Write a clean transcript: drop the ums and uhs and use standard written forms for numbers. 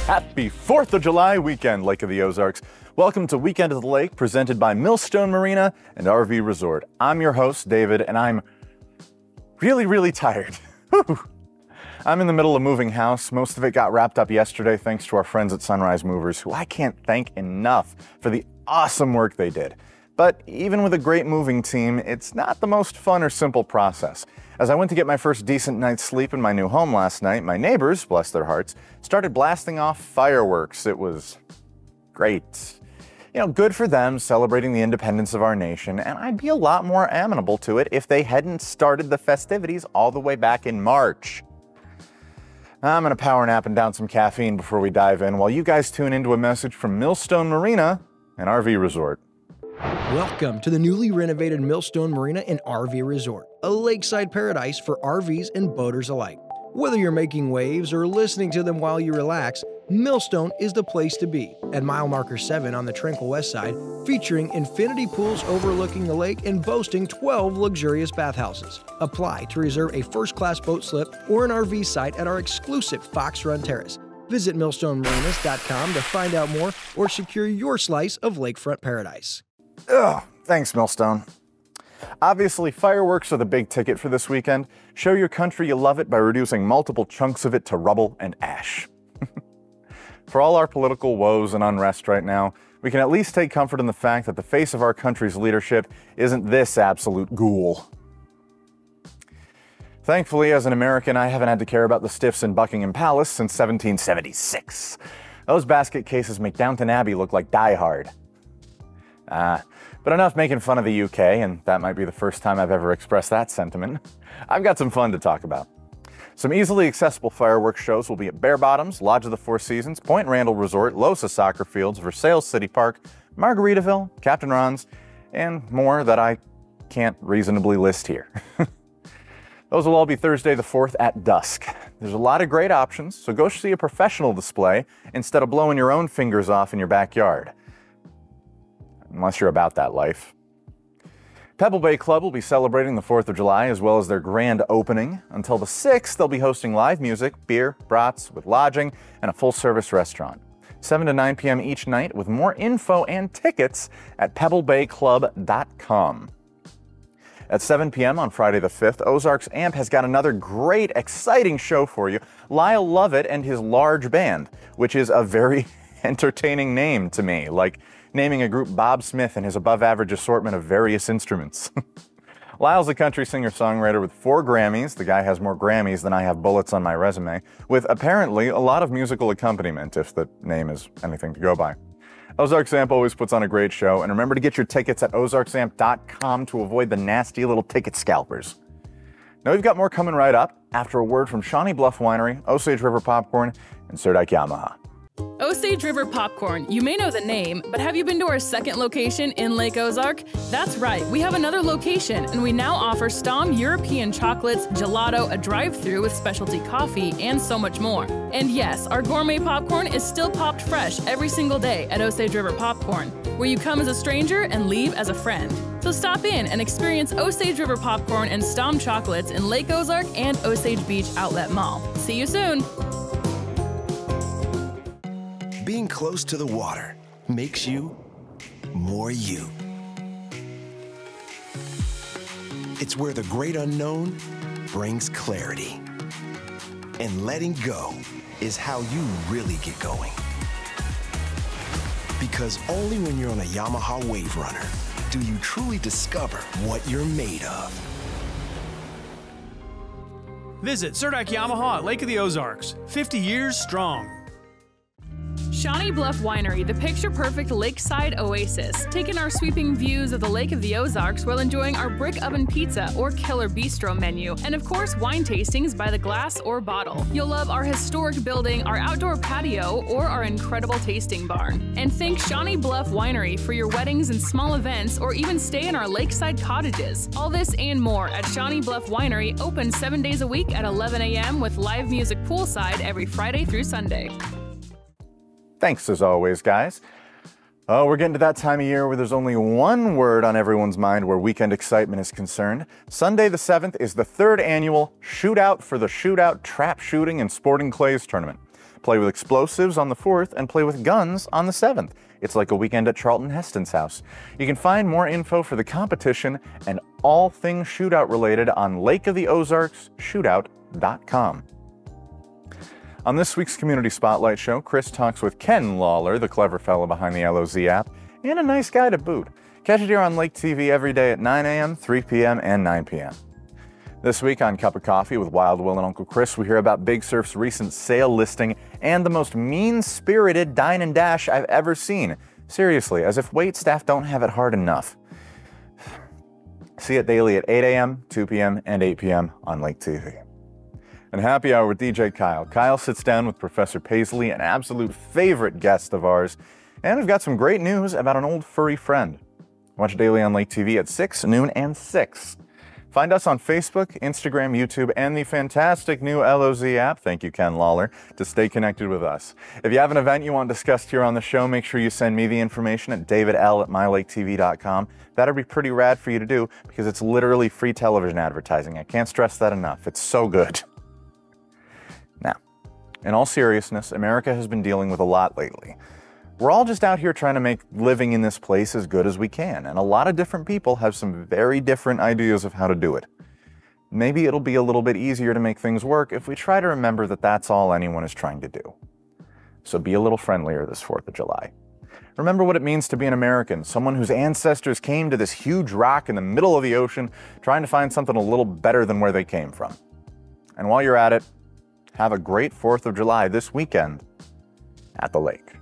Happy 4th of July weekend, Lake of the Ozarks. Welcome to Weekend at the Lake, presented by Millstone Marina and RV Resort. I'm your host, David, and I'm really tired. Whew. I'm in the middle of moving house. Most of it got wrapped up yesterday thanks to our friends at Sunrise Movers, who I can't thank enough for the awesome work they did. But even with a great moving team, it's not the most fun or simple process. As I went to get my first decent night's sleep in my new home last night, my neighbors, bless their hearts, started blasting off fireworks. It was great. You know, good for them celebrating the independence of our nation, and I'd be a lot more amenable to it if they hadn't started the festivities all the way back in March. I'm gonna power nap and down some caffeine before we dive in, while you guys tune into a message from Millstone Marina and RV Resort. Welcome to the newly renovated Millstone Marina and RV Resort, a lakeside paradise for RVs and boaters alike. Whether you're making waves or listening to them while you relax, Millstone is the place to be. At mile marker 7 on the tranquil west side, featuring infinity pools overlooking the lake and boasting 12 luxurious bathhouses. Apply to reserve a first-class boat slip or an RV site at our exclusive Fox Run Terrace. Visit millstonemarinas.com to find out more or secure your slice of lakefront paradise. Ugh, thanks, Millstone. Obviously, fireworks are the big ticket for this weekend. Show your country you love it by reducing multiple chunks of it to rubble and ash. For all our political woes and unrest right now, we can at least take comfort in the fact that the face of our country's leadership isn't this absolute ghoul. Thankfully, as an American, I haven't had to care about the stiffs in Buckingham Palace since 1776. Those basket cases make Downton Abbey look like Die Hard. But enough making fun of the UK, and that might be the first time I've ever expressed that sentiment. I've got some fun to talk about. Some easily accessible fireworks shows will be at Bear Bottoms, Lodge of the Four Seasons, Point Randall Resort, Losa Soccer Fields, Versailles City Park, Margaritaville, Captain Ron's, and more that I can't reasonably list here. Those will all be Thursday the 4th at dusk. There's a lot of great options, so go see a professional display instead of blowing your own fingers off in your backyard. Unless you're about that life. Pebble Bay Club will be celebrating the 4th of July as well as their grand opening. Until the 6th, they'll be hosting live music, beer, brats with lodging, and a full-service restaurant. 7 to 9 p.m. each night, with more info and tickets at pebblebayclub.com. At 7 p.m. on Friday the 5th, Ozarks Amp has got another great, exciting show for you. Lyle Lovett and his large band, which is a very entertaining name to me, like naming a group Bob Smith and his above-average assortment of various instruments. Lyle's a country singer-songwriter with 4 Grammys. The guy has more Grammys than I have bullets on my resume, with apparently a lot of musical accompaniment, if the name is anything to go by. Ozarks Amp always puts on a great show, and remember to get your tickets at ozarksamp.com to avoid the nasty little ticket scalpers. Now we've got more coming right up after a word from Shawnee Bluff Winery, Osage River Popcorn, and Serdike Yamaha. Osage River Popcorn. You may know the name, but have you been to our second location in Lake Ozark? That's right, we have another location, and we now offer Stom European chocolates, gelato, a drive-thru with specialty coffee, and so much more. And yes, our gourmet popcorn is still popped fresh every single day at Osage River Popcorn, where you come as a stranger and leave as a friend. So stop in and experience Osage River Popcorn and Stom chocolates in Lake Ozark and Osage Beach Outlet Mall. See you soon! Being close to the water makes you more you. It's where the great unknown brings clarity. And letting go is how you really get going. Because only when you're on a Yamaha Wave Runner do you truly discover what you're made of. Visit Serdike Yamaha at Lake of the Ozarks, 50 years strong. Shawnee Bluff Winery, the picture-perfect lakeside oasis. Take in our sweeping views of the Lake of the Ozarks while enjoying our brick oven pizza or killer bistro menu, and of course wine tastings by the glass or bottle. You'll love our historic building, our outdoor patio, or our incredible tasting barn. And thank Shawnee Bluff Winery for your weddings and small events, or even stay in our lakeside cottages. All this and more at Shawnee Bluff Winery, open 7 days a week at 11 a.m. with live music poolside every Friday through Sunday. Thanks as always, guys. Oh, we're getting to that time of year where there's only one word on everyone's mind where weekend excitement is concerned. Sunday the 7th is the 3rd annual Shootout for the Shootout Trap Shooting and Sporting Clays Tournament. play with explosives on the 4th, and play with guns on the 7th. It's like a weekend at Charlton Heston's house. You can find more info for the competition and all things shootout related on lakeoftheozarkshootout.com. On this week's Community Spotlight show, Chris talks with Ken Lawler, the clever fellow behind the LOZ app, and a nice guy to boot. Catch it here on Lake TV every day at 9 a.m., 3 p.m., and 9 p.m. This week on Cup of Coffee with Wild Will and Uncle Chris, we hear about Big Surf's recent sale listing and the most mean-spirited dine and dash I've ever seen. Seriously, as if wait staff don't have it hard enough. See it daily at 8 a.m., 2 p.m., and 8 p.m. on Lake TV. And Happy Hour with DJ Kyle. Kyle sits down with Professor Paisley, an absolute favorite guest of ours, and we've got some great news about an old furry friend. Watch daily on Lake TV at 6, noon, and 6. Find us on Facebook, Instagram, YouTube, and the fantastic new LOZ app, thank you Ken Lawler, to stay connected with us. If you have an event you want discussed here on the show, make sure you send me the information at davidl@mylaketv.com. That'd be pretty rad for you to do because it's literally free television advertising. I can't stress that enough. It's so good. Now, in all seriousness, America has been dealing with a lot lately. We're all just out here trying to make living in this place as good as we can, and a lot of different people have some very different ideas of how to do it. Maybe it'll be a little bit easier to make things work if we try to remember that that's all anyone is trying to do. So be a little friendlier this 4th of July. Remember what it means to be an American, someone whose ancestors came to this huge rock in the middle of the ocean trying to find something a little better than where they came from. And while you're at it, have a great 4th of July this weekend at the lake.